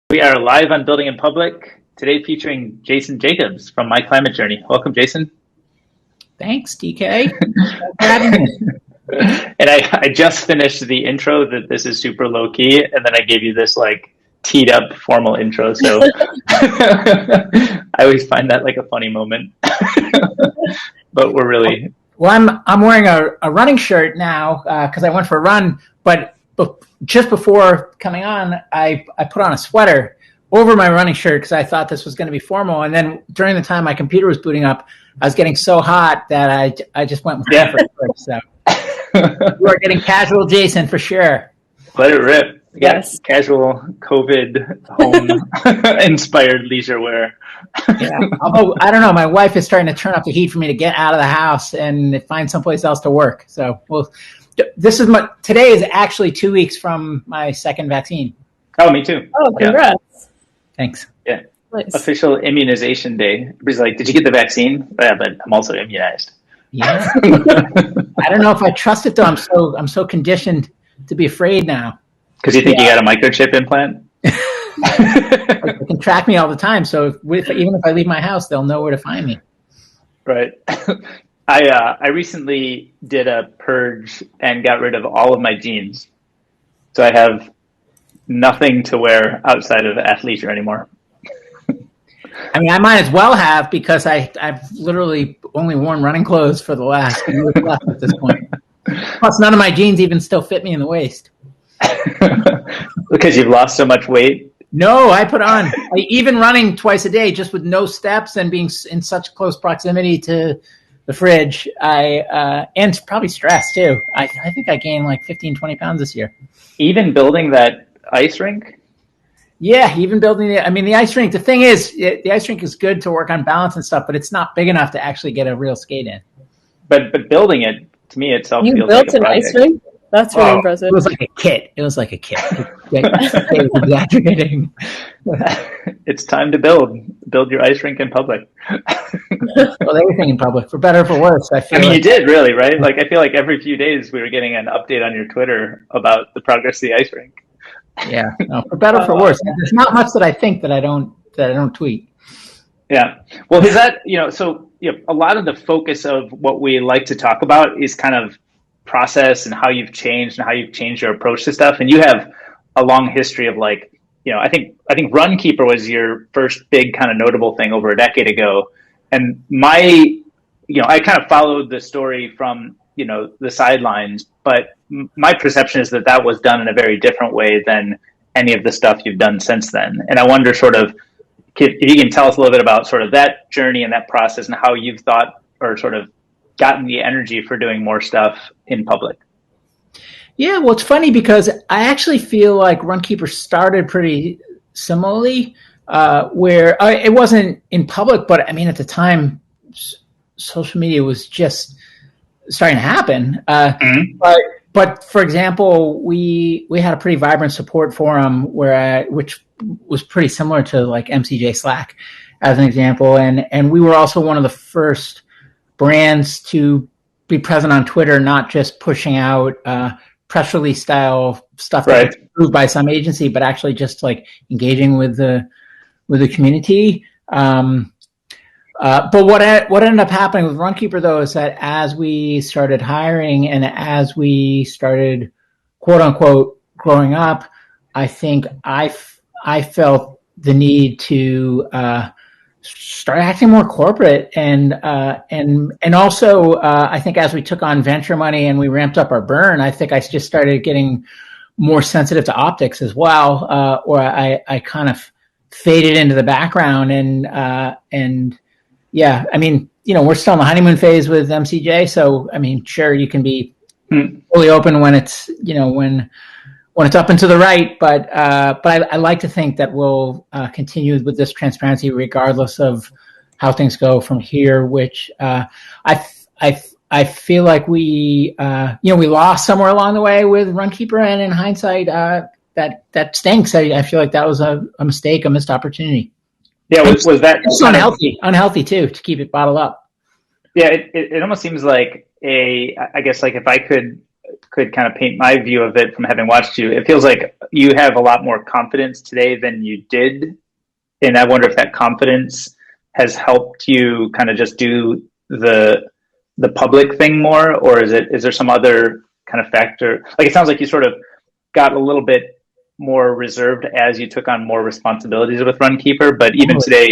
We are live on Building in Public, today featuring Jason Jacobs from My Climate Journey. Welcome, Jason. Thanks, DK. Thanks for having me. And I just finished the intro that this is super low key, and then I gave you this like teed up formal intro. So I always find that like a funny moment. But we're really... Well, I'm wearing a running shirt now because I went for a run, but just before coming on, I put on a sweater over my running shirt because I thought this was going to be formal. And then during the time my computer was booting up, I was getting so hot that I just went with that first. So you are getting casual, Jason, for sure. Let it rip. Yes. Casual COVID home inspired leisure wear. Yeah. Although I don't know, my wife is starting to turn up the heat for me to get out of the house and find someplace else to work. So today is actually 2 weeks from my second vaccine. Oh, me too. Oh, congrats. Yeah. Thanks. Yeah. Nice. Official immunization day. Everybody's like, did you get the vaccine? Yeah, but I'm also immunized. Yeah. I don't know if I trust it though. I'm so conditioned to be afraid now. Because you think you got a microchip implant? They can track me all the time. So even if I leave my house, they'll know where to find me. Right. I recently did a purge and got rid of all of my jeans. So I have nothing to wear outside of athleisure anymore. I mean, I might as well have because I've literally only worn running clothes for the last year left at this point. Plus, none of my jeans even still fit me in the waist. Because you've lost so much weight? No, I put on. Even running twice a day, just with no steps and being in such close proximity to the fridge, and probably stress too. I think I gained like 15, 20 pounds this year. Even building that ice rink? Yeah, even building the ice rink. The thing is, the ice rink is good to work on balance and stuff, but it's not big enough to actually get a real skate in. But building it, to me, itself feels like a project. You built an ice rink? That's really impressive. It was like a kit. Exaggerating. It's time to build your ice rink in public. Well, everything in public, for better or for worse. You did really, right? Like, I feel like every few days we were getting an update on your Twitter about the progress of the ice rink. Yeah, no, for better or for worse. There's not much that I think that I don't tweet. Yeah. Well, is that, so a lot of the focus of what we like to talk about is kind of process and how you've changed your approach to stuff. And you have a long history of I think Runkeeper was your first big kind of notable thing over a decade ago. And I kind of followed the story from, the sidelines, but my perception is that was done in a very different way than any of the stuff you've done since then. And I wonder sort of if you can tell us a little bit about sort of that journey and that process and how you've thought or sort of gotten the energy for doing more stuff in public. Yeah, well, it's funny because I actually feel like Runkeeper started pretty similarly, where it wasn't in public, but I mean, at the time, social media was just starting to happen. But for example, we had a pretty vibrant support forum which was pretty similar to like MCJ Slack as an example. And we were also one of the first brands to be present on Twitter, not just pushing out press release style stuff right. that's approved by some agency, but actually just like engaging with the community. But what ended up happening with Runkeeper though is that as we started hiring and as we started quote unquote growing up, I think I felt the need to start acting more corporate and also I think as we took on venture money and we ramped up our burn, I think I just started getting more sensitive to optics as well, or I kind of faded into the background and yeah, I mean, we're still in the honeymoon phase with MCJ, so I mean, sure, you can be fully open when it's when it's up and to the right, but I like to think that we'll continue with this transparency regardless of how things go from here. Which I feel like we we lost somewhere along the way with Runkeeper, and in hindsight, that stinks. I feel like that was a mistake, a missed opportunity. Yeah, was that it's unhealthy too to keep it bottled up? Yeah, it almost seems like I guess like if I could could kind of paint my view of it from having watched you, it feels like you have a lot more confidence today than you did. And I wonder if that confidence has helped you kind of just do the public thing more, or is there some other kind of factor? Like, it sounds like you sort of got a little bit more reserved as you took on more responsibilities with Runkeeper, but even today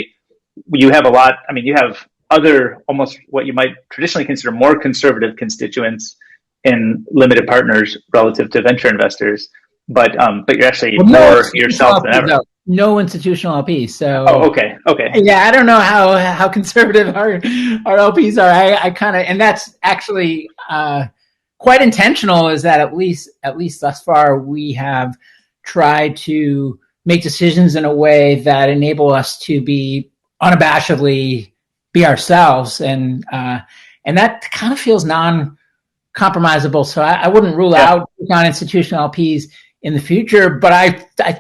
you have a lot. I mean, you have other almost what you might traditionally consider more conservative constituents in limited partners relative to venture investors, but you're actually more yourself than ever. No institutional LPs. So okay. Yeah, I don't know how conservative our LPs are. I kind of, and that's actually quite intentional. Is that at least thus far we have tried to make decisions in a way that enable us to be unabashedly be ourselves, and that kind of feels non-compromisable. So I wouldn't rule out non-institutional LPs in the future, but I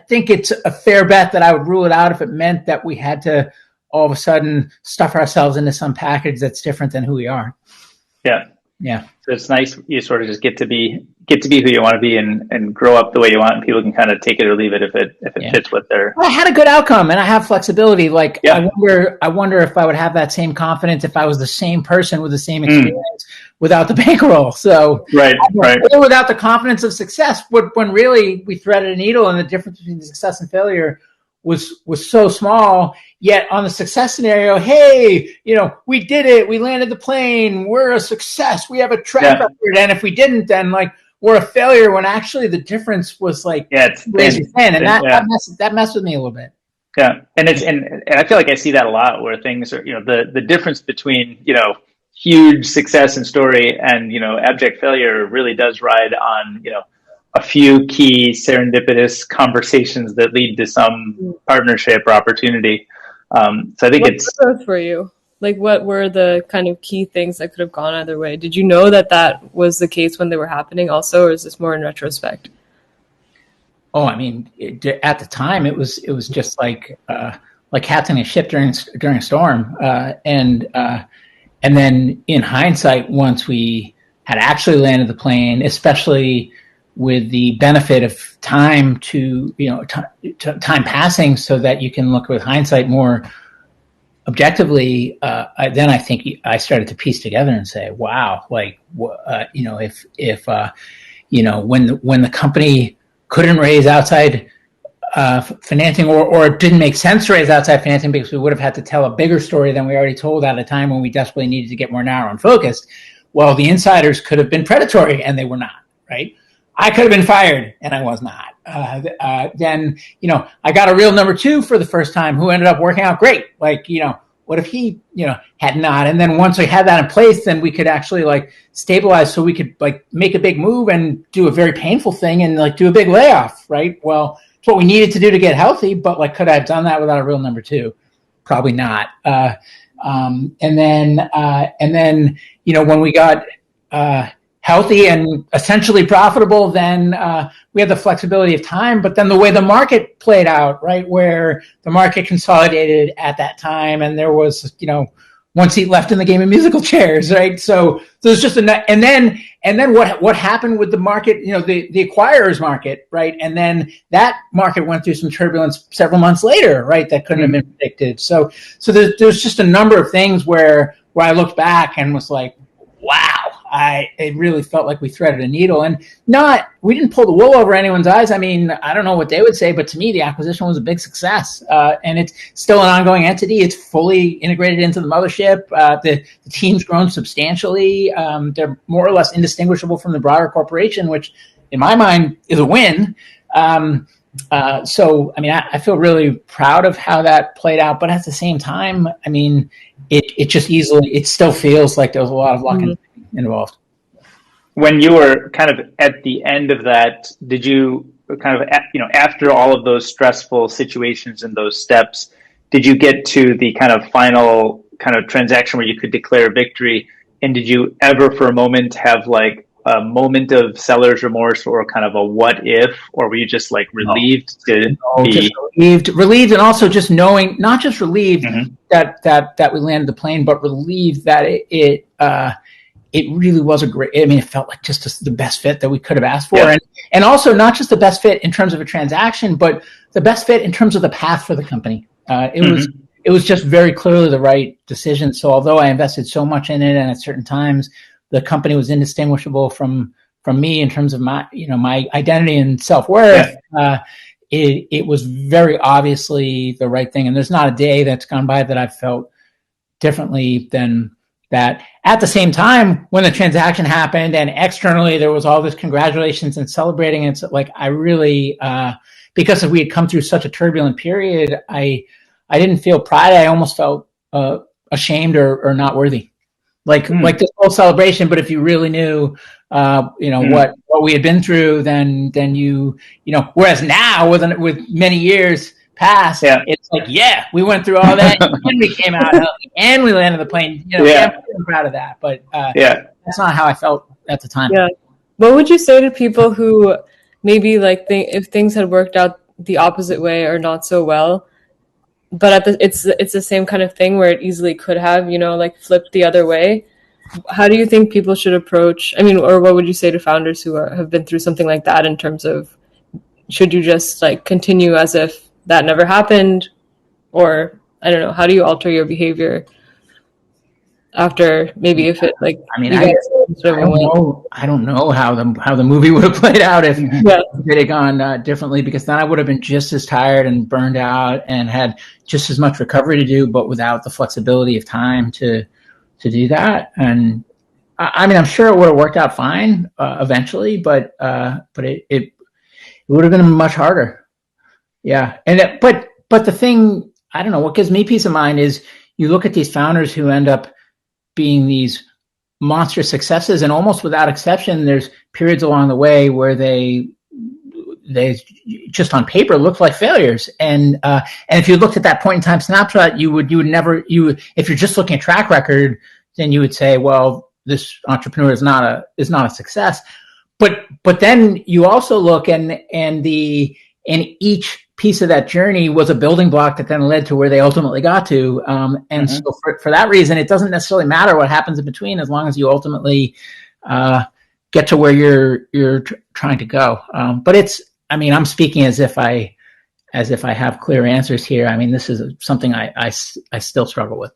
think it's a fair bet that I would rule it out if it meant that we had to all of a sudden stuff ourselves into some package that's different than who we are. Yeah. So it's nice you sort of just get to be who you want to be and grow up the way you want, and people can kind of take it or leave it if it fits what they're. Well, I had a good outcome, and I have flexibility. Like I wonder if I would have that same confidence if I was the same person with the same experience without the bankroll. So right. Or without the confidence of success, when really we threaded a needle, and the difference between success and failure was so small. Yet on the success scenario, hey, we did it. We landed the plane. We're a success. We have a track record. And if we didn't, then we're a failure. When actually the difference was it's thin. And that messed with me a little bit. Yeah, and I feel like I see that a lot where things are, the difference between huge success and story and abject failure really does ride on a few key serendipitous conversations that lead to some partnership or opportunity. So I think it's growth for you. Like, what were the kind of key things that could have gone either way? Did you know that was the case when they were happening also, or is this more in retrospect? Oh, I mean, at the time it was just like captaining a ship during a storm, and then in hindsight, once we had actually landed the plane, especially with the benefit of time time passing, so that you can look with hindsight more objectively. Then I think I started to piece together and say, "Wow!" If when the company couldn't raise outside financing, or it didn't make sense to raise outside financing because we would have had to tell a bigger story than we already told at a time when we desperately needed to get more narrow and focused. Well, the insiders could have been predatory, and they were not, right? I could have been fired, and I was not. Then, I got a real number two for the first time who ended up working out great. What if he, had not? And then once we had that in place, then we could actually stabilize, so we could make a big move and do a very painful thing and do a big layoff, right? Well, it's what we needed to do to get healthy, but could I have done that without a real number two? Probably not. And then, when we got healthy and essentially profitable, then we had the flexibility of time. But then the way the market played out, right, where the market consolidated at that time, and there was one seat left in the game of musical chairs, right? So there's just and then what happened with the market, the acquirers market, right? And then that market went through some turbulence several months later, right? That couldn't have been predicted. So there's just a number of things where I looked back and was like, wow, it really felt like we threaded a needle, and we didn't pull the wool over anyone's eyes. I mean, I don't know what they would say, but to me, the acquisition was a big success, and it's still an ongoing entity. It's fully integrated into the mothership. The team's grown substantially. They're more or less indistinguishable from the broader corporation, which, in my mind, is a win. So, I mean, I feel really proud of how that played out, but at the same time, I mean, it still feels like there was a lot of luck involved. When you were kind of at the end of that, did you kind of, after all of those stressful situations and those steps, did you get to the kind of final kind of transaction where you could declare victory? And did you ever for a moment have a moment of seller's remorse or kind of a what if, or were you just relieved relieved, and also just knowing, not just relieved that we landed the plane, but relieved that it really was it felt like just the best fit that we could have asked for. Yeah. And also not just the best fit in terms of a transaction, but the best fit in terms of the path for the company. It was just very clearly the right decision. So although I invested so much in it, and at certain times the company was indistinguishable from me in terms of my identity and self-worth, it was very obviously the right thing. And there's not a day that's gone by that I've felt differently than that. At the same time, when the transaction happened and externally there was all this congratulations and celebrating, it's like I really, because we had come through such a turbulent period, I didn't feel pride. I almost felt ashamed or not worthy. Like this whole celebration, but if you really knew, what we had been through, then whereas now with many years past, it's like, we went through all that and we came out healthy and we landed the plane. I'm proud of that. But that's not how I felt at the time. Yeah. What would you say to people who maybe if things had worked out the opposite way or not so well, but it's the same kind of thing where it easily could have, flipped the other way? How do you think people should approach, or what would you say to founders who have been through something like that, in terms of, should you just continue as if that never happened? Or I don't know, how do you alter your behavior after, maybe if it I don't know how the movie would have played out if it had gone differently, because then I would have been just as tired and burned out and had just as much recovery to do, but without the flexibility of time to do that. And I'm sure it would have worked out fine eventually, but it would have been much harder. Yeah. And but the thing, I don't know, what gives me peace of mind is you look at these founders who end up being these monstrous successes, and almost without exception, there's periods along the way where they just on paper look like failures. And if you looked at that point in time snapshot, you would never, if you're just looking at track record, then you would say, well, this entrepreneur is not a success. But then you also look and each piece of that journey was a building block that then led to where they ultimately got to. So for that reason, it doesn't necessarily matter what happens in between, as long as you ultimately get to where you're trying to go. But I'm speaking as if I have clear answers here. This is something I still struggle with.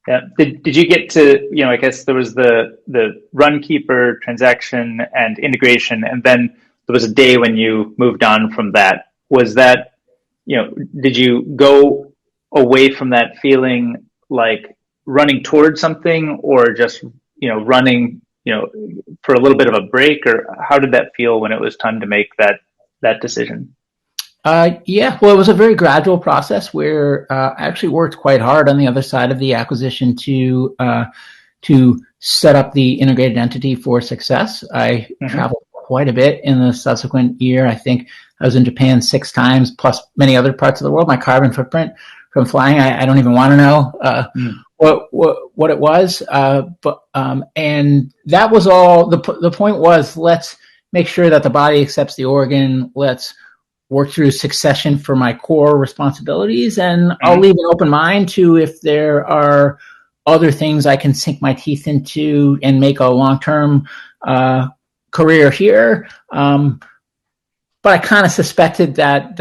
Yeah. Did you get to, I guess there was the Runkeeper transaction and integration, and then there was a day when you moved on from that. Was that, did you go away from that feeling like running towards something, or just, running, for a little bit of a break, or how did that feel when it was time to make that decision? Well, it was a very gradual process where I actually worked quite hard on the other side of the acquisition to set up the integrated entity for success. I traveled quite a bit in the subsequent year. I think I was in Japan 6 times, plus many other parts of the world. My carbon footprint from flying, I don't even want to know what it was. And that was all. The point was, let's make sure that the body accepts the organ. Let's work through succession for my core responsibilities, and I'll leave an open mind to if there are other things I can sink my teeth into and make a long-term career here. But I kind of suspected that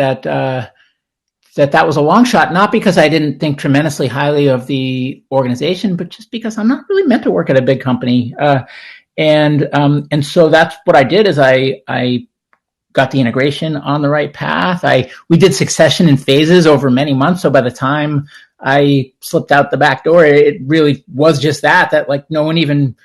was a long shot, not because I didn't think tremendously highly of the organization, but just because I'm not really meant to work at a big company. And so that's what I did, is I got the integration on the right path. We did succession in phases over many months. So by the time I slipped out the back door, it really was just that no one even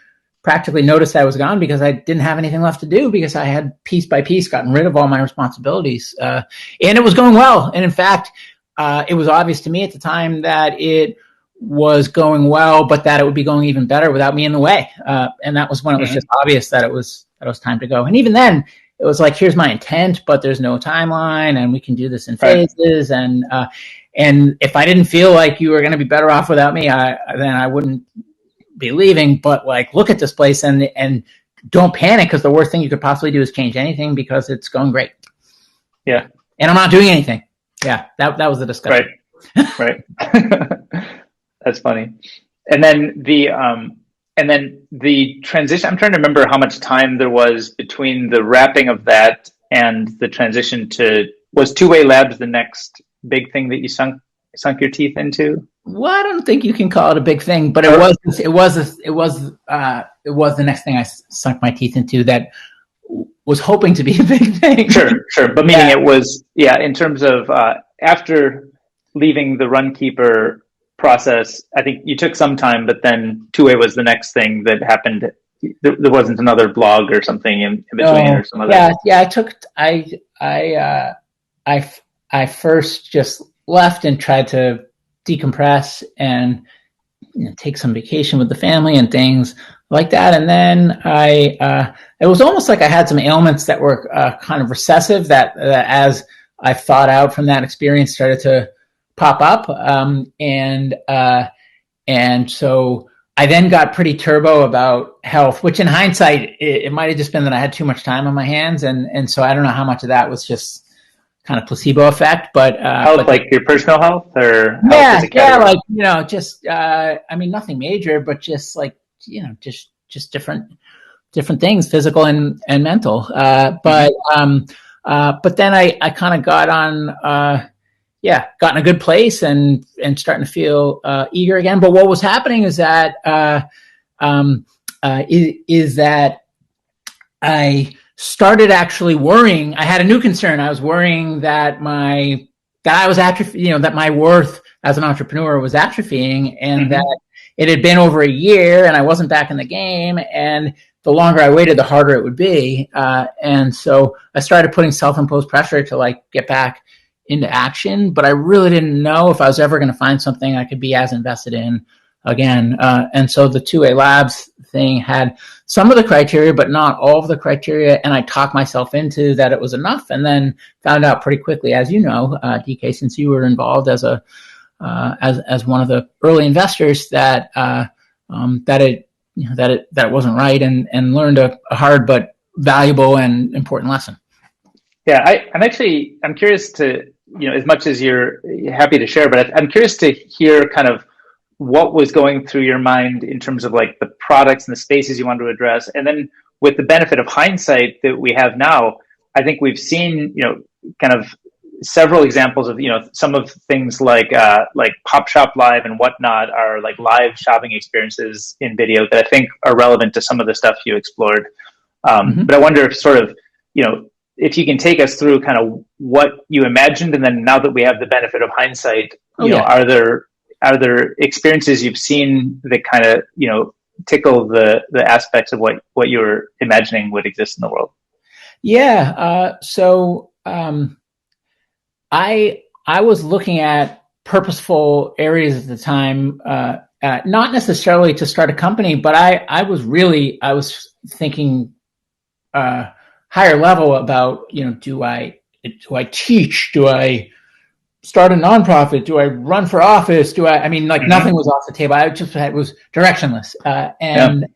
practically noticed I was gone, because I didn't have anything left to do, because I had piece by piece gotten rid of all my responsibilities. And it was going well. And in fact, it was obvious to me at the time that it was going well, but that it would be going even better without me in the way. And that was when it was just obvious that it was time to go. And even then, it was like, here's my intent, but there's no timeline, and we can do this in phases. And if I didn't feel like you were going to be better off without me, then I wouldn't be leaving. But look at this place and don't panic, because the worst thing you could possibly do is change anything, because it's going great. Yeah. And I'm not doing anything. Yeah. That was the discussion. Right. That's funny. And then And then the transition, I'm trying to remember how much time there was between the wrapping of that and the transition to, was Two Way Labs the next big thing that you sunk your teeth into? Well, I don't think you can call it a big thing, but it was the next thing I sunk my teeth into that was hoping to be a big thing. Sure. But meaning it was, in terms of after leaving the Runkeeper process, I think you took some time, but then Two Way was the next thing that happened. There wasn't another blog or something in between or some other. I first just left and tried to decompress and take some vacation with the family and things like that. And then it was almost like I had some ailments that were kind of recessive that as I thought out from that experience started to pop up. And so I then got pretty turbo about health, which in hindsight, it might have just been that I had too much time on my hands. And so I don't know how much of that was just kind of placebo effect, but health, like your personal health, or like I mean, nothing major, but just like just different things, physical and mental. But then I kind of got on, got in a good place and starting to feel eager again. But what was happening is that is that I started actually worrying. I had a new concern. I was worrying that my worth as an entrepreneur was atrophying, and that it had been over a year and I wasn't back in the game. And the longer I waited, the harder it would be. And so I started putting self-imposed pressure to like get back into action, but I really didn't know if I was ever going to find something I could be as invested in again. And so the Two Way Labs thing had some of the criteria, but not all of the criteria. And I talked myself into that it was enough, and then found out pretty quickly, as you know, DK, since you were involved as as one of the early investors, that it wasn't right, and learned a hard but valuable and important lesson. Yeah, I'm curious to, as much as you're happy to share, but I'm curious to hear kind of what was going through your mind in terms of like the products and the spaces you wanted to address. And then with the benefit of hindsight that we have now, I think we've seen, kind of several examples of, some of things like Pop Shop Live and whatnot are like live shopping experiences in video that I think are relevant to some of the stuff you explored. But I wonder if sort of, if you can take us through kind of what you imagined, and then now that we have the benefit of hindsight, are there experiences you've seen that kind of, tickle the aspects of what you were imagining would exist in the world? Yeah. So I was looking at purposeful areas at the time, not necessarily to start a company, but I was thinking higher level about, do I teach? Do I start a nonprofit? Do I run for office? Nothing was off the table. I just was directionless. And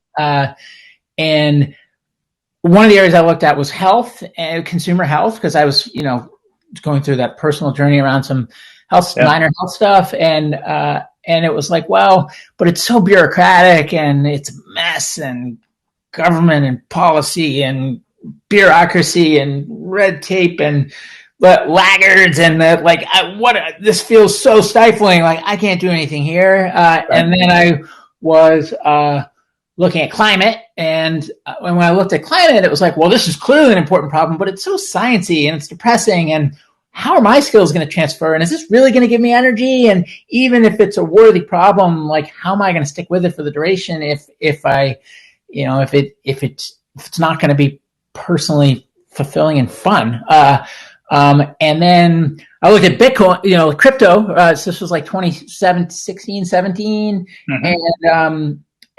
one of the areas I looked at was health and consumer health, because I was, going through that personal journey around some minor health stuff. And it was like, well, but it's so bureaucratic and it's a mess, and government and policy and bureaucracy and red tape and laggards, and this feels so stifling. Like I can't do anything here. And then I was looking at climate, and when I looked at climate, it was like, well, this is clearly an important problem, but it's so sciencey and it's depressing. And how are my skills going to transfer? And is this really going to give me energy? And even if it's a worthy problem, like how am I going to stick with it for the duration if it's not going to be personally fulfilling and fun? And then I looked at Bitcoin, crypto. So this was like 2016, 17.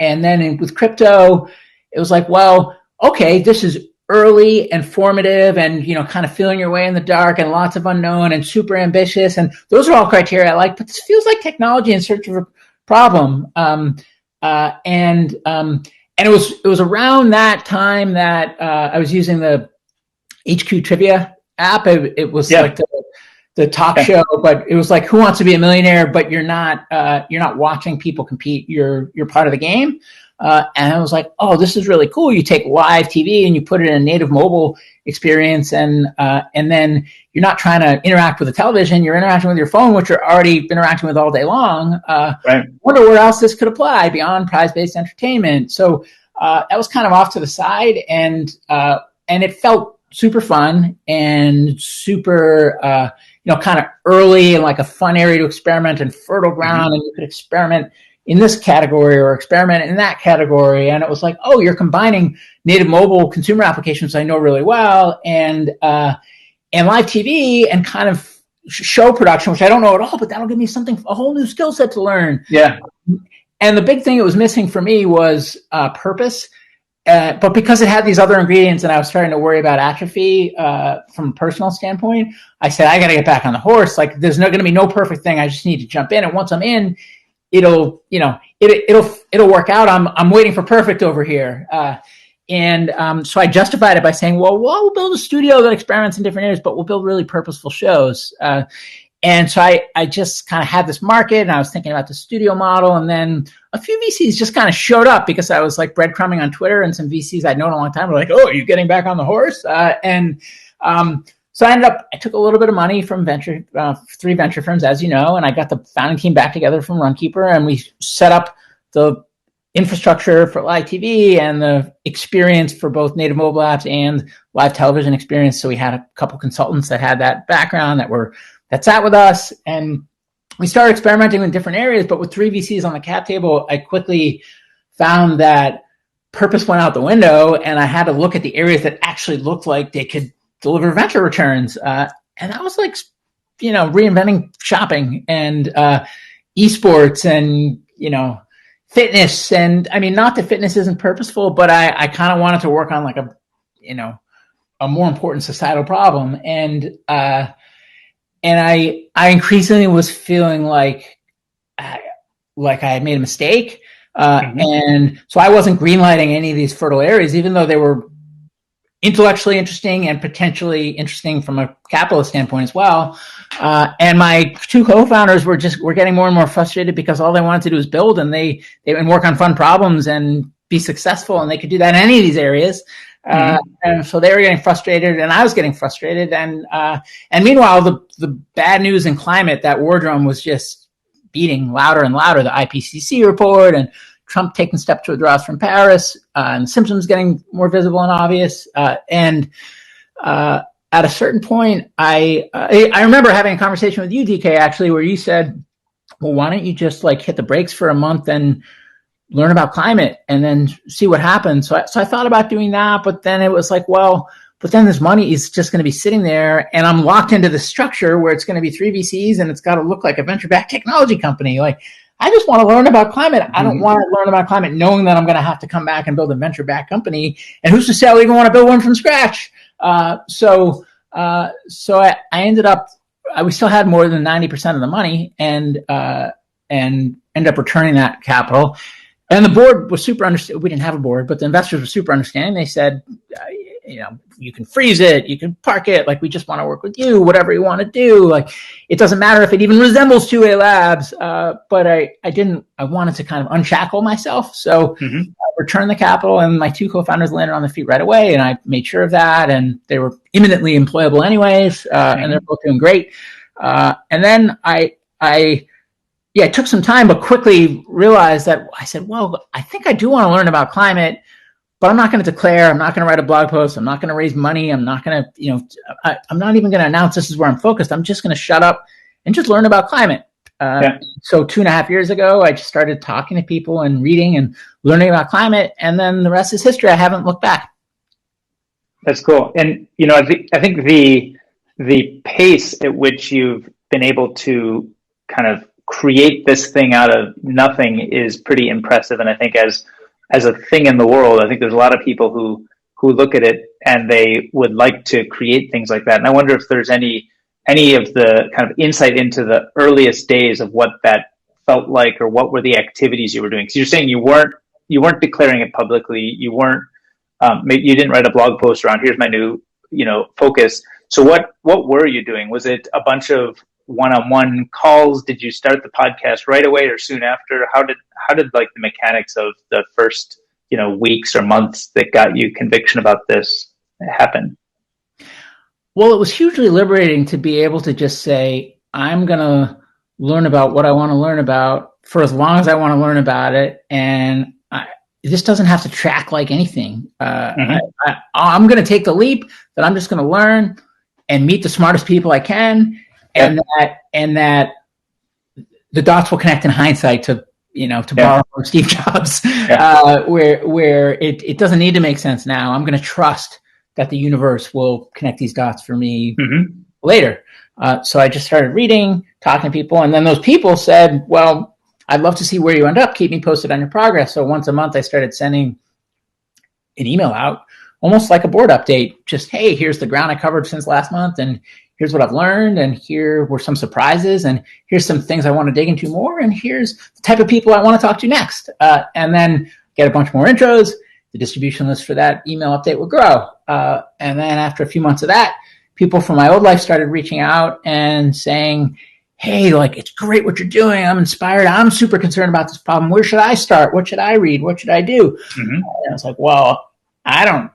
And then with crypto, it was like, well, okay, this is early and formative and, kind of feeling your way in the dark and lots of unknown and super ambitious. And those are all criteria I like, but this feels like technology in search of a problem. And it was around that time that I was using the HQ Trivia app. It was like the talk show, but it was like, Who Wants to Be a Millionaire? But you're not watching people compete. You're part of the game. And I was like, oh, this is really cool. You take live TV and you put it in a native mobile experience, and then you're not trying to interact with the television. You're interacting with your phone, which you're already interacting with all day long. Right. Wonder where else this could apply beyond prize-based entertainment. So that was kind of off to the side, and it felt super fun and super, kind of early and like a fun area to experiment and fertile ground. And you could experiment in this category or experiment in that category. And it was like, oh, you're combining native mobile consumer applications I know really well and live TV and kind of show production, which I don't know at all, but that'll give me a whole new skill set to learn. Yeah. And the big thing it was missing for me was purpose. But because it had these other ingredients and I was starting to worry about atrophy from a personal standpoint, I said, I got to get back on the horse. Like, there's going to be no perfect thing. I just need to jump in. And once I'm in, it'll work out. I'm waiting for perfect over here. So I justified it by saying, well, we'll build a studio that experiments in different areas, but we'll build really purposeful shows. And so I just kind of had this market, and I was thinking about the studio model, and then a few VCs just kind of showed up because I was like breadcrumbing on Twitter, and some VCs I'd known a long time were like, oh, are you getting back on the horse? So I took a little bit of money from three venture firms, as you know, and I got the founding team back together from Runkeeper, and we set up the infrastructure for live TV and the experience for both native mobile apps and live television experience. So we had a couple consultants that had that background that sat with us, and we started experimenting in different areas. But with three VCs on the cap table, I quickly found that purpose went out the window, and I had to look at the areas that actually looked like they could deliver venture returns. And that was like, reinventing shopping and esports and, fitness. And I mean, not that fitness isn't purposeful, but I kind of wanted to work on like a more important societal problem. And I increasingly was feeling like I had made a mistake. And so I wasn't greenlighting any of these fertile areas, even though they were intellectually interesting and potentially interesting from a capitalist standpoint as well. And my two co-founders were getting more and more frustrated because all they wanted to do was build, and they work on fun problems and be successful, and they could do that in any of these areas. And so they were getting frustrated, and I was getting frustrated. And meanwhile, the bad news in climate, that war drum was just beating louder and louder. The IPCC report and Trump taking steps to withdraw us from Paris, and symptoms getting more visible and obvious. And at a certain point, I remember having a conversation with you, DK, actually, where you said, well, why don't you just like hit the brakes for a month and learn about climate and then see what happens. So I thought about doing that, but then it was like, well, but then this money is just going to be sitting there, and I'm locked into this structure where it's going to be three VCs and it's got to look like a venture-backed technology company. Like, I just want to learn about climate. I don't want to learn about climate knowing that I'm going to have to come back and build a venture-backed company. And who's to say I even want to build one from scratch? So I ended up, we still had more than 90% of the money, and ended up returning that capital. And the board was super understanding. We didn't have a board, but the investors were super understanding. They said, you can freeze it, you can park it. Like, we just want to work with you, whatever you want to do. Like, it doesn't matter if it even resembles 2A Labs. But I wanted to kind of unshackle myself. So I returned the capital, and my two co-founders landed on their feet right away. And I made sure of that. And they were imminently employable anyways. And they're both doing great. And then it took some time, but quickly realized that I said, well, I think I do want to learn about climate, but I'm not going to declare. I'm not going to write a blog post. I'm not going to raise money. I'm not going to, I'm not even going to announce this is where I'm focused. I'm just going to shut up and just learn about climate. So 2.5 years ago, I just started talking to people and reading and learning about climate. And then the rest is history. I haven't looked back. That's cool. And, I think the pace at which you've been able to kind of create this thing out of nothing is pretty impressive. And I think as a thing in the world, I think there's a lot of people who look at it and they would like to create things like that. And I wonder if there's any of the kind of insight into the earliest days of what that felt like, or what were the activities you were doing. So you're saying you weren't declaring it publicly. You weren't, you didn't write a blog post around, here's my new, focus. So what were you doing? Was it a bunch of one-on-one calls? Did you start the podcast right away or soon after? How did like the mechanics of the first, weeks or months that got you conviction about this happen? Well, it was hugely liberating to be able to just say, I'm going to learn about what I want to learn about for as long as I want to learn about it. And it just doesn't have to track like anything. I'm going to take the leap that I'm just going to learn and meet the smartest people I can. And that the dots will connect in hindsight to borrow from Steve Jobs, where it doesn't need to make sense now. I'm going to trust that the universe will connect these dots for me later. So I just started reading, talking to people, and then those people said, well, I'd love to see where you end up. Keep me posted on your progress. So once a month, I started sending an email out, almost like a board update. Just, hey, here's the ground I covered since last month, and here's what I've learned, and here were some surprises, and here's some things I want to dig into more, and here's the type of people I want to talk to next. And then get a bunch more intros. The distribution list for that email update would grow. And then after a few months of that, people from my old life started reaching out and saying, hey, like, it's great what you're doing. I'm inspired. I'm super concerned about this problem. Where should I start? What should I read? What should I do? And I was like, well, I'm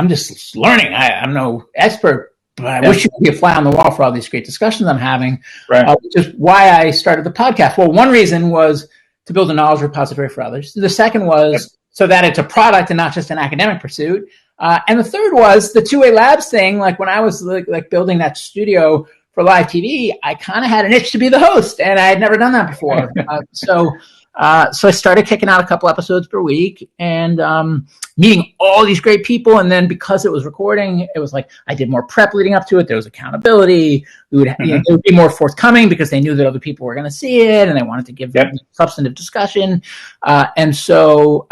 just learning. I'm no expert, but I wish you could be a fly on the wall for all these great discussions I'm having, which is why I started the podcast. Well, one reason was to build a knowledge repository for others. The second was so that it's a product and not just an academic pursuit. And the third was the two-way labs thing. Like when I was like building that studio for live TV, I kind of had an itch to be the host, and I had never done that before. So I started kicking out a couple episodes per week and meeting all these great people. And then because it was recording, it was like I did more prep leading up to it. There was accountability. We would, they would be more forthcoming because they knew that other people were going to see it, and they wanted to give substantive discussion. And so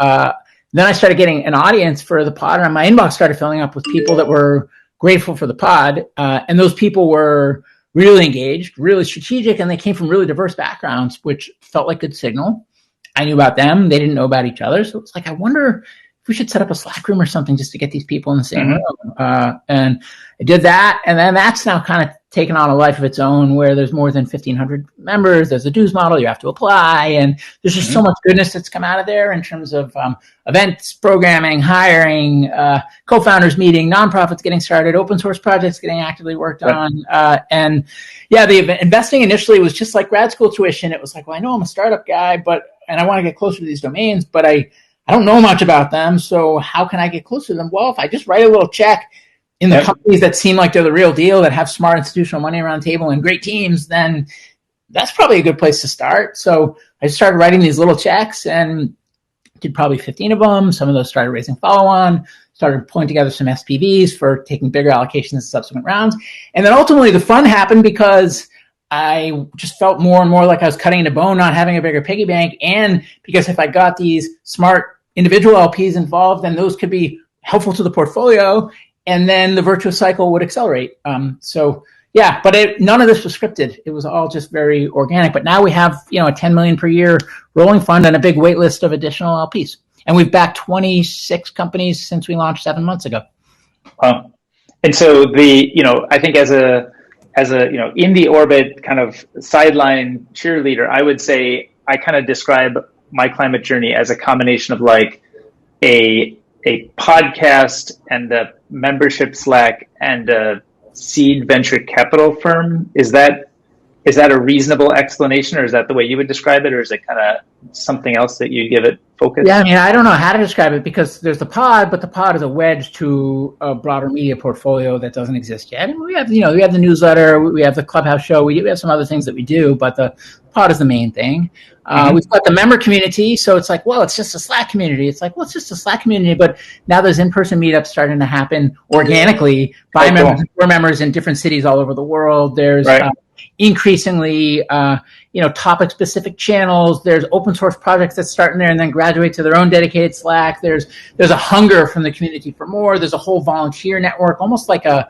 then I started getting an audience for the pod, and my inbox started filling up with people that were grateful for the pod. And those people were really engaged, really strategic, and they came from really diverse backgrounds, which felt like good signal. I knew about them. They didn't know about each other. So it's like, I wonder if we should set up a Slack room or something just to get these people in the same room. And I did that. And then that's now kind of taken on a life of its own where there's more than 1,500 members. There's a dues model. You have to apply. And there's just so much goodness that's come out of there in terms of events, programming, hiring, co-founders meeting, nonprofits getting started, open source projects getting actively worked on. And the investing initially was just like grad school tuition. It was like, well, I know I'm a startup guy, and I want to get closer to these domains, but I don't know much about them. So how can I get closer to them? Well, if I just write a little check in the companies that seem like they're the real deal, that have smart institutional money around the table and great teams, then that's probably a good place to start. So I started writing these little checks and did probably 15 of them. Some of those started raising follow-on, started pulling together some SPVs for taking bigger allocations in subsequent rounds. And then ultimately the fun happened because I just felt more and more like I was cutting into bone, not having a bigger piggy bank. And because if I got these smart individual LPs involved, then those could be helpful to the portfolio. And then the virtuous cycle would accelerate. But none of this was scripted. It was all just very organic. But now we have, a 10 million per year rolling fund and a big wait list of additional LPs. And we've backed 26 companies since we launched 7 months ago. And so I think as a in the orbit kind of sideline cheerleader, I would say I kind of describe my climate journey as a combination of like a podcast and a membership Slack and a seed venture capital firm. Is that a reasonable explanation, or is that the way you would describe it, or is it kind of something else that you give it focus? Yeah, I don't know how to describe it because there's the pod, but the pod is a wedge to a broader media portfolio that doesn't exist yet. And we have, we have the newsletter, we have the Clubhouse show, we have some other things that we do, but the pod is the main thing. We've got the member community, so it's like, well, it's just a Slack community. It's like, well, it's just a Slack community, but now there's in-person meetups starting to happen organically by members for members in different cities all over the world. There's increasingly, topic-specific channels. There's open source projects that start in there and then graduate to their own dedicated Slack. There's a hunger from the community for more. There's a whole volunteer network, almost like a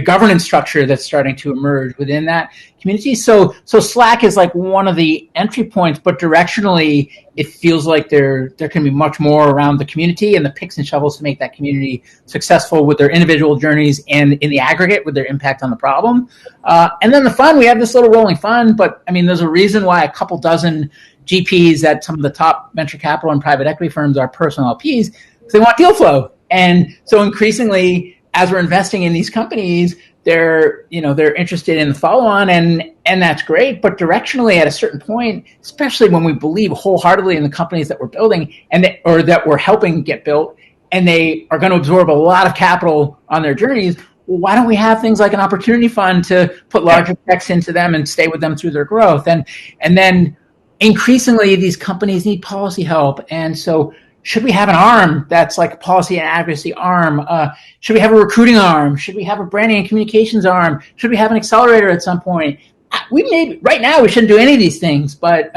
governance structure that's starting to emerge within that communities. So Slack is like one of the entry points, but directionally, it feels like there can be much more around the community and the picks and shovels to make that community successful with their individual journeys and in the aggregate with their impact on the problem. And then the fund, we have this little rolling fund, but I mean, there's a reason why a couple dozen GPs at some of the top venture capital and private equity firms are personal LPs, because they want deal flow. And so increasingly, as we're investing in these companies, they're interested in the follow-on, and that's great. But directionally, at a certain point, especially when we believe wholeheartedly in the companies that we're building or that we're helping get built, and they are going to absorb a lot of capital on their journeys, well, why don't we have things like an opportunity fund to put larger checks into them and stay with them through their growth? And then increasingly, these companies need policy help, and so should we have an arm that's like a policy and advocacy arm? Should we have a recruiting arm? Should we have a branding and communications arm? Should we have an accelerator at some point? Right now, we shouldn't do any of these things, but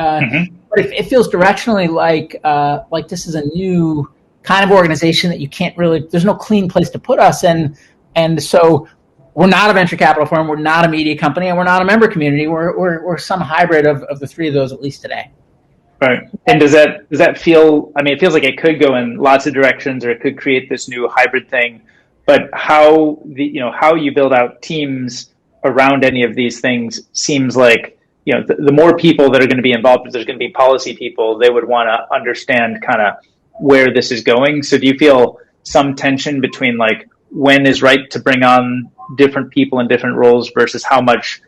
it feels directionally like this is a new kind of organization that you can't really, there's no clean place to put us. And so we're not a venture capital firm, we're not a media company, and we're not a member community. We're some hybrid of the three of those, at least today. Right. And does that feel, I mean, it feels like it could go in lots of directions, or it could create this new hybrid thing, but how you build out teams around any of these things seems like, the more people that are going to be involved, if there's going to be policy people, they would want to understand kind of where this is going. So do you feel some tension between like when is right to bring on different people in different roles versus how much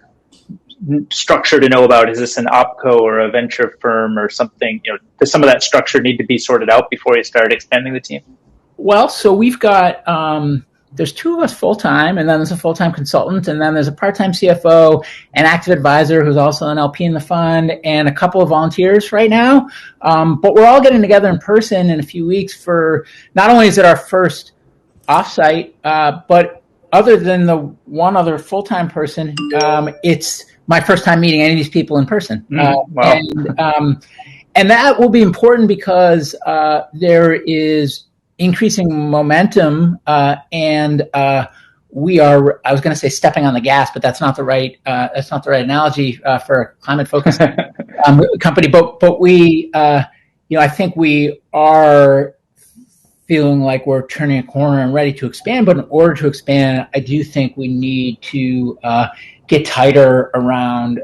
structure to know about? Is this an opco or a venture firm or something? Does some of that structure need to be sorted out before you start expanding the team? Well, so we've got there's two of us full-time, and then there's a full-time consultant, and then there's a part-time CFO, an active advisor who's also an LP in the fund, and a couple of volunteers right now. But we're all getting together in person in a few weeks for, not only is it our first offsite, but other than the one other full-time person, it's my first time meeting any of these people in person. Wow. And that will be important because there is increasing momentum, and we are, I was going to say stepping on the gas, but that's not the right analogy for a climate focused company. But we, I think we are feeling like we're turning a corner and ready to expand. But in order to expand, I do think we need to get tighter around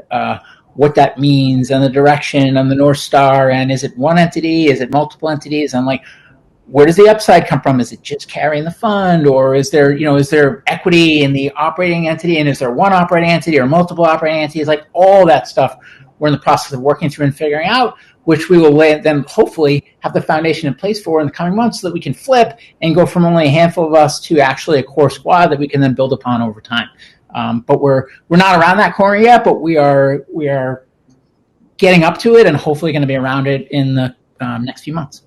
what that means and the direction and the North Star. And is it one entity? Is it multiple entities? And like, where does the upside come from? Is it just carrying the fund, or is there equity in the operating entity? And is there one operating entity or multiple operating entities? Like all that stuff we're in the process of working through and figuring out, which we will then hopefully have the foundation in place for in the coming months so that we can flip and go from only a handful of us to actually a core squad that we can then build upon over time. But we're not around that corner yet, but we are getting up to it and hopefully going to be around it in the next few months.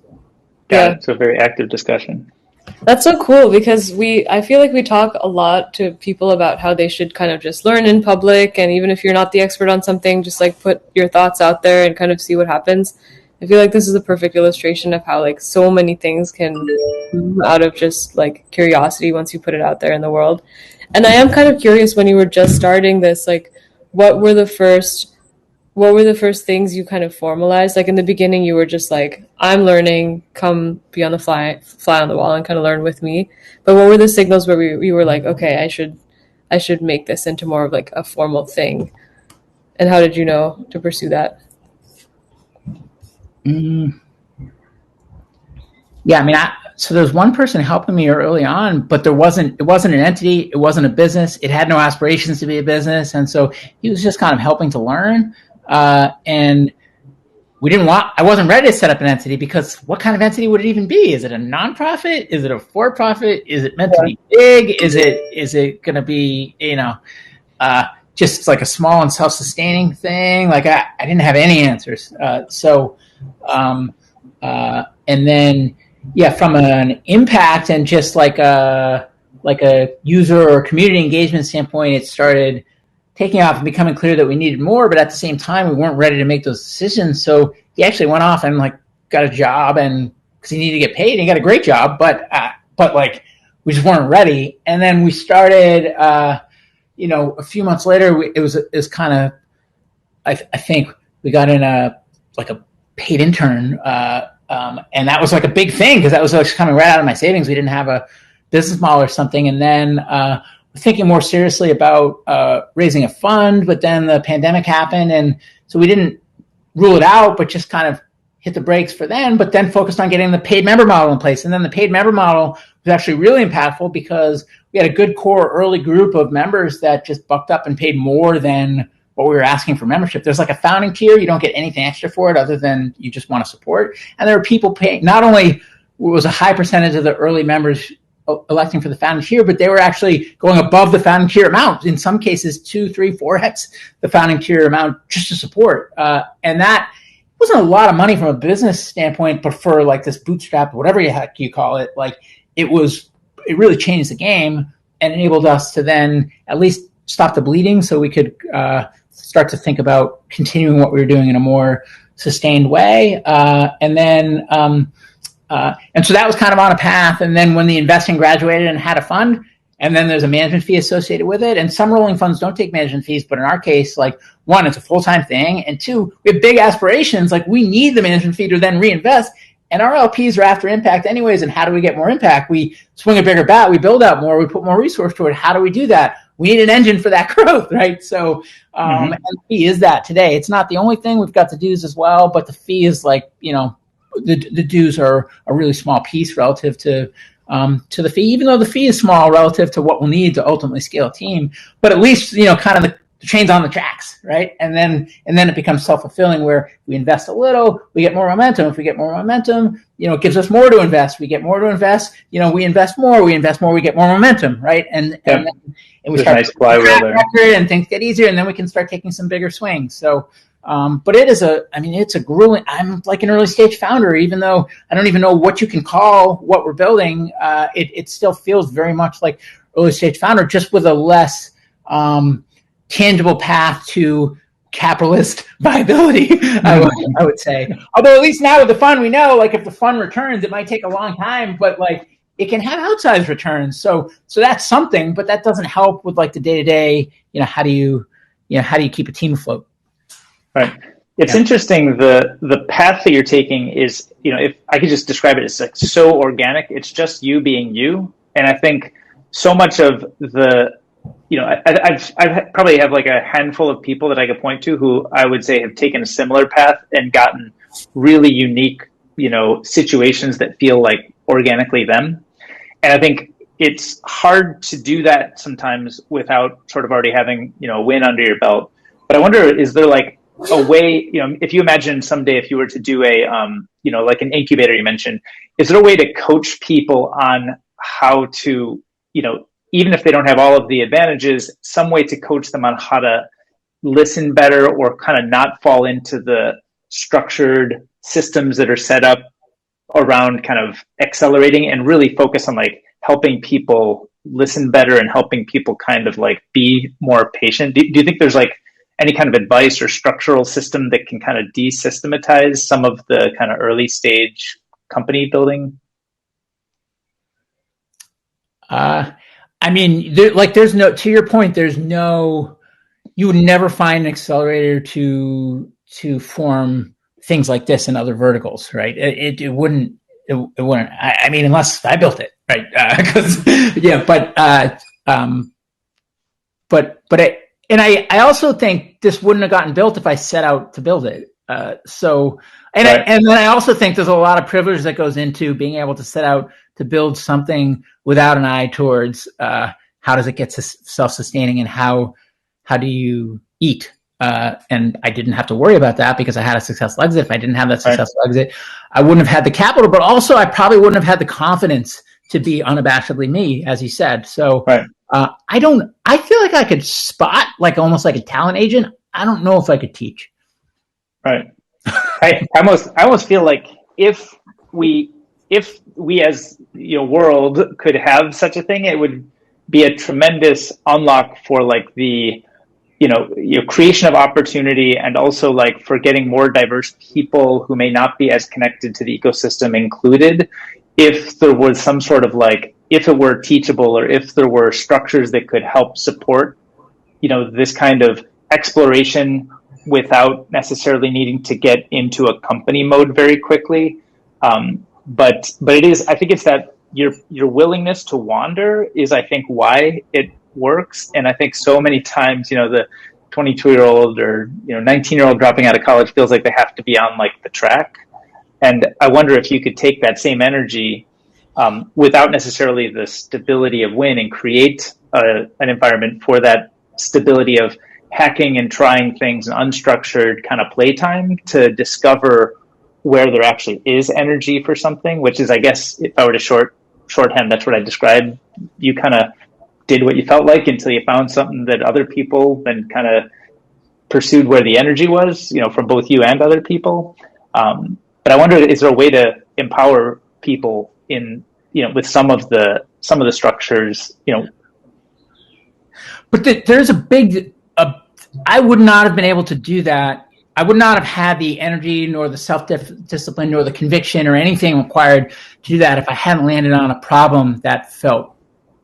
Yeah, it's a very active discussion. That's so cool because I feel like we talk a lot to people about how they should kind of just learn in public, and even if you're not the expert on something, just like put your thoughts out there and kind of see what happens. I feel like this is a perfect illustration of how like so many things can come out of just like curiosity once you put it out there in the world. And I am kind of curious, when you were just starting this, like what were the first things you kind of formalized? Like in the beginning, you were just like, I'm learning, come be on the fly on the wall and kind of learn with me. But what were the signals where we were like, okay, I should make this into more of like a formal thing? And how did you know to pursue that? Yeah, I mean, so there's one person helping me early on, but it wasn't an entity, it wasn't a business, it had no aspirations to be a business, and so he was just kind of helping to learn. And I wasn't ready to set up an entity, because what kind of entity would it even be? Is it a nonprofit? Is it a for-profit? Is it meant to be big? Is it going to be, just like a small and self-sustaining thing? Like I didn't have any answers. And then, yeah, from an impact and just like a user or community engagement standpoint, it started taking off and becoming clear that we needed more, but at the same time, we weren't ready to make those decisions. So he actually went off and like got a job, and because he needed to get paid, and he got a great job, but like we just weren't ready. And then we started a few months later, it was kind of, I think we got in a paid intern, and that was like a big thing because that was like coming right out of my savings. We didn't have a business model or something, and then thinking more seriously about raising a fund. But then the pandemic happened, and so we didn't rule it out, but just kind of hit the brakes for then. But then focused on getting the paid member model in place, and then the paid member model was actually really impactful because we had a good core early group of members that just bucked up and paid more than what we were asking for membership. There's like a founding tier. You don't get anything extra for it other than you just want to support. And there were people paying, not only was a high percentage of the early members electing for the founding tier, but they were actually going above the founding tier amount. In some cases, 2, 3, 4x the founding tier amount just to support. And that wasn't a lot of money from a business standpoint, but for like this bootstrap, whatever you call it, like it really changed the game and enabled us to then at least stop the bleeding so we could start to think about continuing what we were doing in a more sustained way. And so that was kind of on a path. And then when the investing graduated and had a fund, and then there's a management fee associated with it. And some rolling funds don't take management fees, but in our case, like one, it's a full-time thing. And two, we have big aspirations. Like we need the management fee to then reinvest. And our LPs are after impact anyways. And how do we get more impact? We swing a bigger bat, we build out more, we put more resource toward it. How do we do that? We need an engine for that growth, right? So, and the fee is that today. It's not the only thing. We've got the dues as well, but the fee is like, the dues are a really small piece relative to the fee, even though the fee is small relative to what we'll need to ultimately scale a team. But at least, kind of the train's on the tracks, right? And then it becomes self-fulfilling where we invest a little, we get more momentum. If we get more momentum, it gives us more to invest. We get more to invest, we invest more, we get more momentum, right? And we start nice flywheel there. And things get easier, and then we can start taking some bigger swings. So, but it's a grueling, I'm like an early stage founder, even though I don't even know what you can call what we're building. It still feels very much like early stage founder, just with a less tangible path to capitalist viability, I would say. Although at least now with the fund, we know like if the fund returns, it might take a long time, but like it can have outsized returns. So that's something, but that doesn't help with like the day-to-day, how do you keep a team afloat? Right. It's interesting. The path that you're taking is, if I could just describe it as like so organic, it's just you being you. And I think so much of the, I've probably have like a handful of people that I could point to who I would say have taken a similar path and gotten really unique, situations that feel like organically them. And I think it's hard to do that sometimes without sort of already having, a win under your belt. But I wonder, is there like a way, if you imagine someday if you were to do a, like an incubator you mentioned, is there a way to coach people on how to, even if they don't have all of the advantages, some way to coach them on how to listen better or kind of not fall into the structured systems that are set up around kind of accelerating and really focus on like helping people listen better and helping people kind of like be more patient? Do you think there's like any kind of advice or structural system that can kind of desystematize some of the kind of early stage company building? There's no, to your point, you would never find an accelerator to form things like this in other verticals, right? It wouldn't, unless I built it, right? I also think this wouldn't have gotten built if I set out to build it. Then I also think there's a lot of privilege that goes into being able to set out to build something without an eye towards how does it get self-sustaining and how do you eat. And I didn't have to worry about that because I had a successful exit. If I didn't have that successful exit, I wouldn't have had the capital, but also I probably wouldn't have had the confidence to be unabashedly me, as you said. So I feel like I could spot like almost like a talent agent. I don't know if I could teach. Right. I almost feel like if we as world could have such a thing, it would be a tremendous unlock for like the creation of opportunity and also like for getting more diverse people who may not be as connected to the ecosystem included. If there was some sort of like, if it were teachable or if there were structures that could help support this kind of exploration without necessarily needing to get into a company mode very quickly. But it is, I think it's that your willingness to wander is, I think, why it works. And I think so many times, the 22-year-old or 19-year-old dropping out of college feels like they have to be on like the track. And I wonder if you could take that same energy without necessarily the stability of Win and create an environment for that stability of hacking and trying things and unstructured kind of playtime to discover where there actually is energy for something, which is, I guess, if I were to shorthand, that's what I described. You kind of did what you felt like until you found something that other people then kind of pursued where the energy was, from both you and other people. But I wonder, is there a way to empower people in, with some of the structures, But there's a big, I would not have been able to do that. I would not have had the energy nor the self-discipline nor the conviction or anything required to do that if I hadn't landed on a problem that felt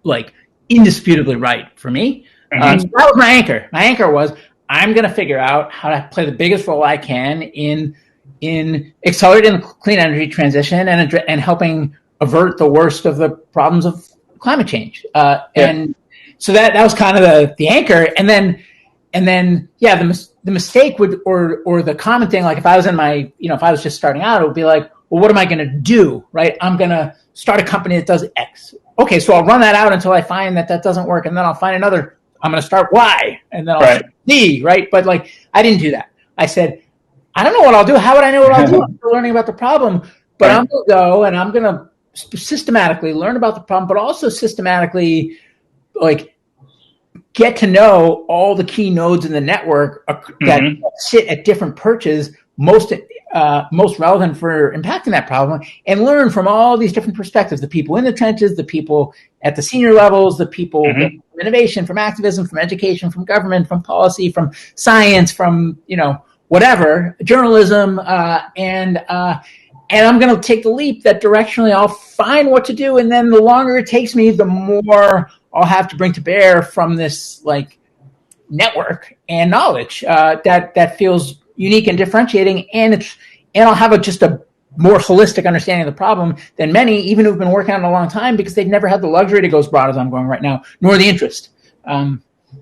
like indisputably right for me. Mm-hmm. So that was my anchor. My anchor was, I'm going to figure out how to play the biggest role I can in accelerating the clean energy transition and helping avert the worst of the problems of climate change. And so that was kind of the anchor. And then the mistake would, or the common thing, like if I was if I was just starting out, it would be like, well, what am I going to do? Right? I'm going to start a company that does X. Okay. So I'll run that out until I find that doesn't work. And then I'll find another, I'm going to start Y, and then I'll start Z, right? But like, I didn't do that. I said, I don't know what I'll do. How would I know what I'll do? I'm still learning about the problem, but I'm going to go and I'm going to systematically learn about the problem, but also systematically like get to know all the key nodes in the network that sit at different perches, most relevant for impacting that problem, and learn from all these different perspectives, the people in the trenches, the people at the senior levels, the people from innovation, from activism, from education, from government, from policy, from science, from, whatever, journalism, and I'm going to take the leap that directionally I'll find what to do. And then the longer it takes me, the more I'll have to bring to bear from this like network and knowledge that feels unique and differentiating. And I'll have just a more holistic understanding of the problem than many, even who've been working on it a long time, because they've never had the luxury to go as broad as I'm going right now, nor the interest.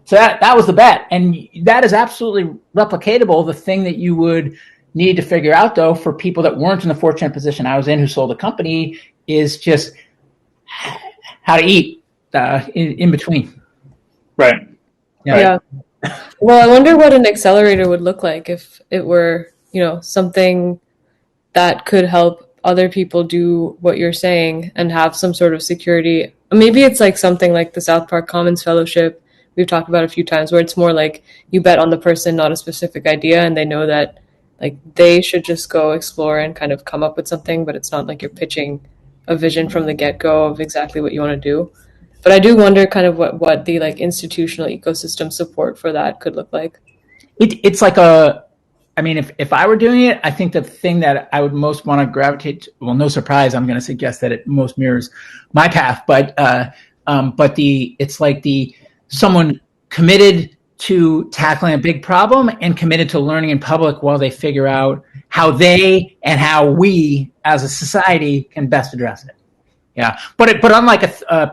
So that was the bet. And that is absolutely replicatable. The thing that you would need to figure out, though, for people that weren't in the fortunate position I was in, who sold a company, is just how to eat in between. Right. Yeah. Well, I wonder what an accelerator would look like if it were, something that could help other people do what you're saying and have some sort of security. Maybe it's like something like the South Park Commons Fellowship we've talked about a few times, where it's more like you bet on the person, not a specific idea, and they know that like they should just go explore and kind of come up with something, but it's not like you're pitching a vision from the get-go of exactly what you want to do. But I do wonder kind of what the like institutional ecosystem support for that could look like. It's like if I were doing it, I think the thing that I would most want to gravitate to, well, no surprise, I'm going to suggest that it most mirrors my path, but it's like someone committed to tackling a big problem and committed to learning in public while they figure out how they and how we as a society can best address it. Yeah, but unlike a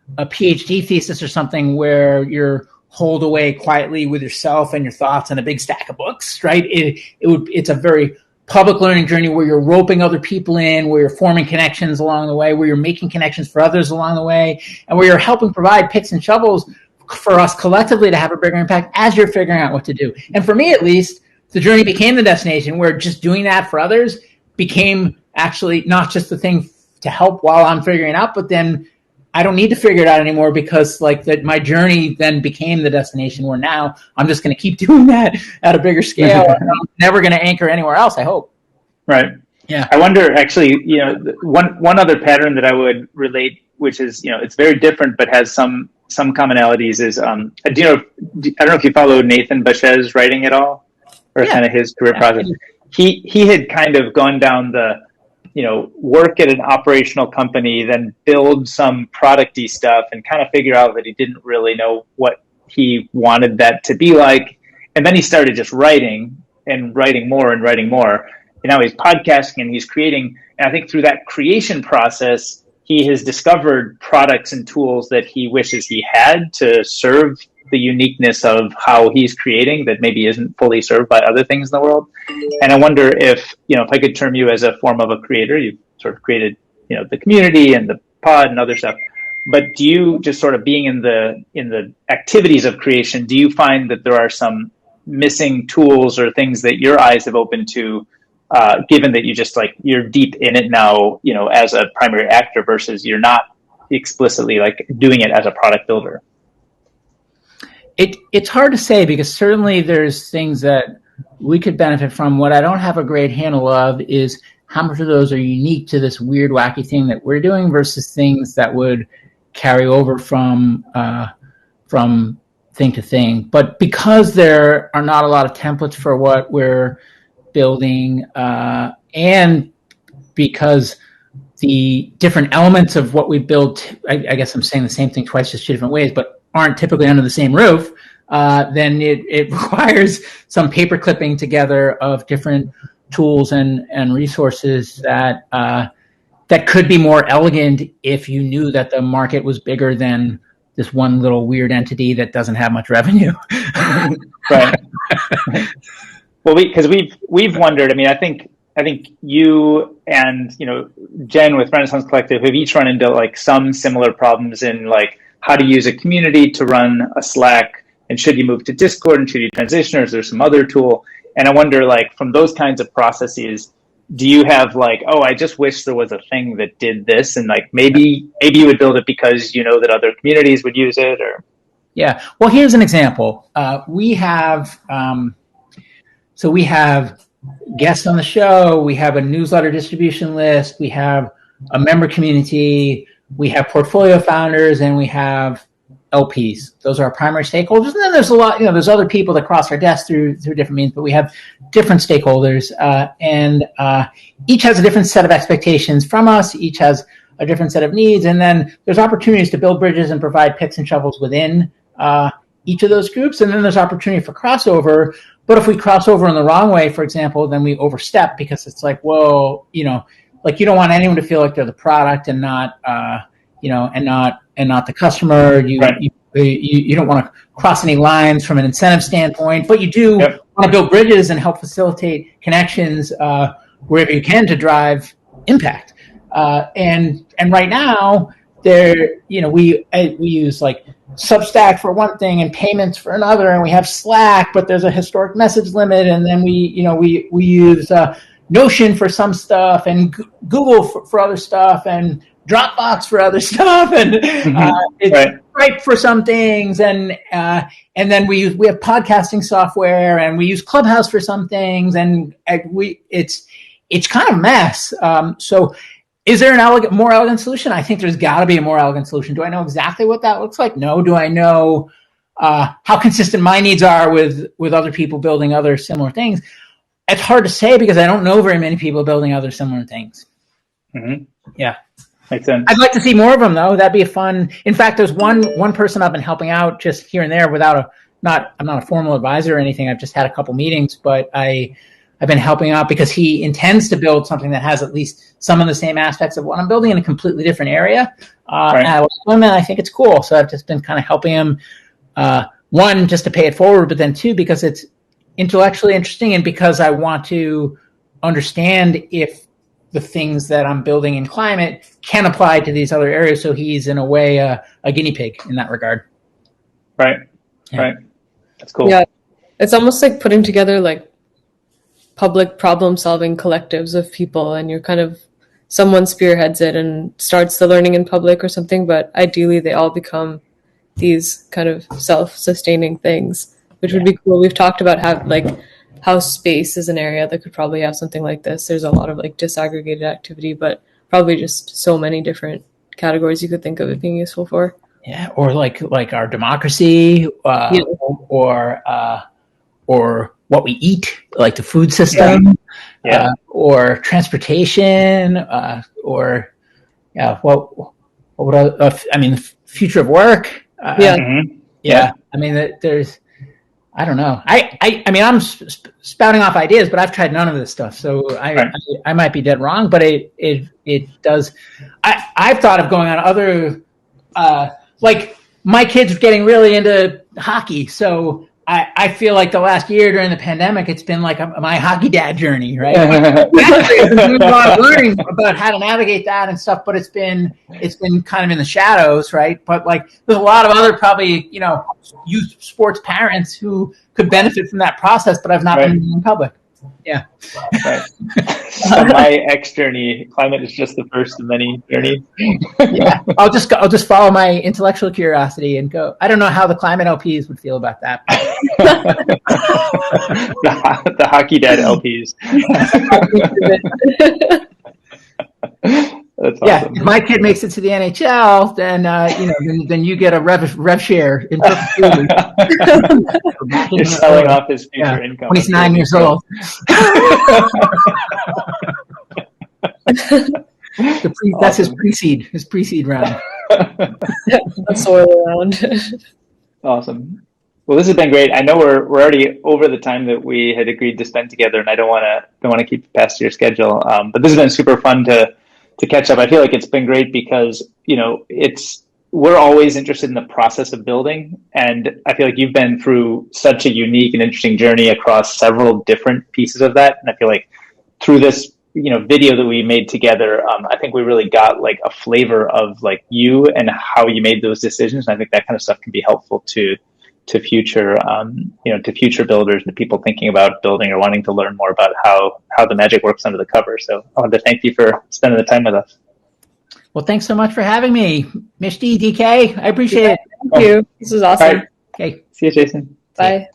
PhD thesis or something where you're holed away quietly with yourself and your thoughts and a big stack of books, right? It's a very public learning journey where you're roping other people in, where you're forming connections along the way, where you're making connections for others along the way, and where you're helping provide picks and shovels for us collectively to have a bigger impact as you're figuring out what to do. And for me, at least, the journey became the destination, where just doing that for others became actually not just the thing to help while I'm figuring it out, but then I don't need to figure it out anymore, because my journey then became the destination, where now I'm just going to keep doing that at a bigger scale. And I'm never going to anchor anywhere else, I hope. Right. Yeah. I wonder, actually, one other pattern that I would relate, which is, it's very different but has some commonalities, is I don't know if you follow Nathan Bashez's writing at all, or kind of his career process. He had kind of gone down the work at an operational company, then build some product-y stuff, and kind of figure out that he didn't really know what he wanted that to be like. And then he started just writing and writing more and writing more. And now he's podcasting and he's creating. And I think through that creation process, he has discovered products and tools that he wishes he had to serve the uniqueness of how he's creating that maybe isn't fully served by other things in the world. And I wonder if, if I could term you as a form of a creator, you've sort of created, the community and the pod and other stuff. But do you, just sort of being in the activities of creation, do you find that there are some missing tools or things that your eyes have opened to, given that you're deep in it now, as a primary actor versus you're not explicitly like doing it as a product builder? It's hard to say, because certainly there's things that we could benefit from. What I don't have a great handle of is how much of those are unique to this weird, wacky thing that we're doing versus things that would carry over from thing to thing. But because there are not a lot of templates for what we're building, and because the different elements of what we built, I guess I'm saying the same thing twice, just two different ways, but aren't typically under the same roof, then it requires some paper clipping together of different tools and resources that could be more elegant if you knew that the market was bigger than this one little weird entity that doesn't have much revenue. Right. Well, because we've wondered. I mean, I think you and Jen with Renaissance Collective have each run into like some similar problems in like how to use a community to run a Slack, and should you move to Discord, and should you transition, or is there some other tool? And I wonder, like, from those kinds of processes, do you have like, oh, I just wish there was a thing that did this, and like maybe you would build it because that other communities would use it, or? Yeah. Well, here's an example. We have guests on the show. We have a newsletter distribution list. We have a member community. We have portfolio founders, and we have LPs. Those are our primary stakeholders. And then there's a lot, there's other people that cross our desk through different means, but we have different stakeholders, and each has a different set of expectations from us. Each has a different set of needs. And then there's opportunities to build bridges and provide picks and shovels within each of those groups. And then there's opportunity for crossover. But if we cross over in the wrong way, for example, then we overstep, because it's like, well, like you don't want anyone to feel like they're the product and not, and not the customer. You don't want to cross any lines from an incentive standpoint, but you do want to build bridges and help facilitate connections wherever you can to drive impact. And right now, we use like Substack for one thing and payments for another, and we have Slack, but there's a historic message limit, and then we use Notion for some stuff, and Google for other stuff, and Dropbox for other stuff, and it's Stripe for some things, and then we have podcasting software, and we use Clubhouse for some things, and it's kind of a mess. So is there an more elegant solution? I think there's got to be a more elegant solution. Do I know exactly what that looks like? No. Do I know how consistent my needs are with other people building other similar things? It's hard to say, because I don't know very many people building other similar things. Mm-hmm. Yeah. Makes sense. I'd like to see more of them, though. That'd be fun. In fact, there's one person I've been helping out just here and there I'm not a formal advisor or anything. I've just had a couple meetings, but I've been helping out because he intends to build something that has at least some of the same aspects of what I'm building in a completely different area. And I think it's cool. So I've just been kind of helping him, one, just to pay it forward, but then two, because it's intellectually interesting, and because I want to understand if the things that I'm building in climate can apply to these other areas. So he's, in a way, a guinea pig in that regard. Right. Yeah. Right. That's cool. Yeah. It's almost like putting together like public problem solving collectives of people, and you're kind of, someone spearheads it and starts the learning in public or something, but ideally they all become these kind of self-sustaining things, which would be cool. We've talked about how space is an area that could probably have something like this. There's a lot of like disaggregated activity, but probably just so many different categories you could think of it being useful for. Yeah, or like our democracy, or what we eat, like the food system, or transportation, or what would the future of work? Yeah. I mean, there's, I don't know. I mean, I'm spouting off ideas, but I've tried none of this stuff. So I might be dead wrong, but it does. I've thought of going on other, like my kid's getting really into hockey. So I feel like the last year during the pandemic, it's been like my hockey dad journey, right? I've been doing a lot of learning about how to navigate that and stuff, but it's been kind of in the shadows, right? But like, there's a lot of other probably, youth sports parents who could benefit from that process, but I've not been in public. Yeah. Right. So my X journey, climate is just the first of many journeys. Yeah, I'll just follow my intellectual curiosity and go. I don't know how the climate LPs would feel about that. the hockey dad LPs. That's awesome. Yeah, if my kid makes it to the NHL, then then you get a rev share in perpetuity. You're selling off his future income when he's 9 years old. That's his pre-seed round. The soil round. Awesome. Well, this has been great. I know we're already over the time that we had agreed to spend together, and I don't want to keep you past your schedule. But this has been super fun to catch up. I feel like it's been great because we're always interested in the process of building, and I feel like you've been through such a unique and interesting journey across several different pieces of that. And I feel like through this video that we made together, I think we really got like a flavor of like you and how you made those decisions. And I think that kind of stuff can be helpful to future to future builders and to people thinking about building or wanting to learn more about how the magic works under the cover. So I wanted to thank you for spending the time with us. Well, thanks so much for having me, Mishti, DK. I appreciate it. Thank you. This was awesome. All right. Okay. See you, Jason. Bye.